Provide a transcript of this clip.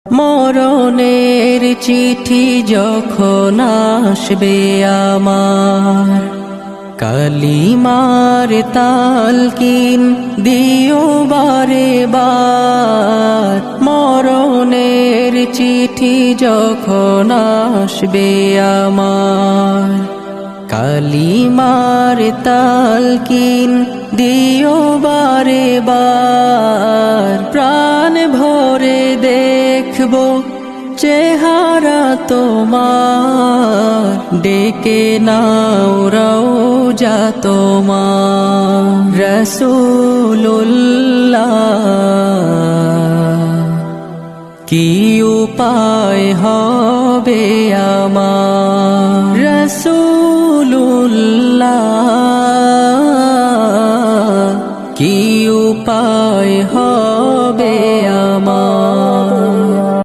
মরণের চিঠি যখন আসবে আমার, কালিমার তালকিন দিও বারে বার। মরণের চিঠি যখন আসবে আমার, কালিমার তালকিন দিও বারে বার। প্রাণ ভরে দেখবো চেহারা তোমার, ডেকে নাও রওজা তোমার। রাসূলুল্লাহ কি উপায় হবে আমার, রাসূলুল্লাহ কি উপায় হবে